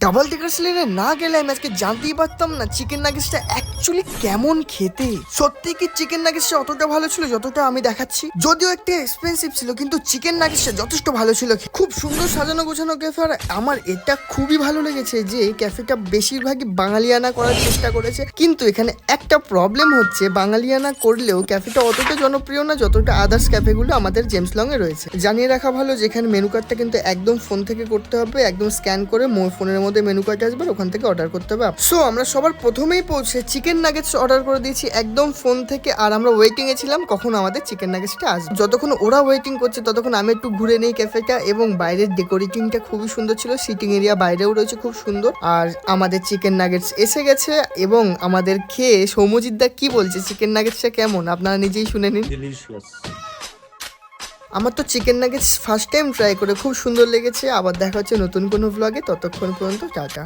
Double Dacres লেনে না গেলে আমি আজকে জানতেই পারতাম না চিকেন নাগেটসটা অ্যাকচুয়ালি কেমন খেতে। সত্যি কি চিকেন নাগেটসটা অতটা ভালো ছিল যতটা আমি দেখাচ্ছি? যদিও একটু এক্সপেন্সিভ ছিল, কিন্তু চিকেন নাগেটসটা যথেষ্ট ভালো ছিল। খুব সুন্দর সাজানো গোছানো ক্যাফে। আর আমার এটা খুবই ভালো লেগেছে যে ক্যাফেটা বেশিরভাগই বাঙালিয়ানা করার চেষ্টা করেছে, কিন্তু এখানে একটা প্রবলেম হচ্ছে, বাঙালিয়ানা করলেও ক্যাফেটা অতটা জনপ্রিয় না যতটা আদার্স ক্যাফেগুলো আমাদের জেমস লং এ রয়েছে। জানিয়ে রাখা ভালো যে এখানে মেনু কার্ডটা কিন্তু একদম ফোন থেকে করতে হবে, একদম স্ক্যান করে ফোনের মধ্যে মেনু কার্ড আসবে, ওখান থেকে অর্ডার করতে হবে। সো আমরা সবার প্রথমেই পৌঁছে চিকেন নাগেটস অর্ডার করে দিয়েছি একদম ফোন থেকে। আর আমরা ওয়েটিং এ ছিলাম কখন আমাদের চিকেন নাগেটসটা আসবে। যতক্ষণ ওরা ওয়েটিং করছে ততক্ষণ আমি একটু ঘুরে নেই ক্যাফেটা, এবং বাইরের ডেকোরেটিংটা খুবই সুন্দর ছিল। সিটিং এরিয়া বাইরেও রয়েছে খুব সুন্দর। আর আমাদের চিকেন নাগেটস এসে গেছে, এবং আমাদের খেয়ে সৌম্যজিৎ দা কি বলছে চিকেন নাগেটসটা কেমন আপনারা নিজেই শুনে নিন। আমার তো chicken nuggets first time try করে খুব সুন্দর লেগেছে। আবার দেখা হচ্ছে নতুন কোনো ভ্লগে, ততক্ষণ পর্যন্ত টাটা।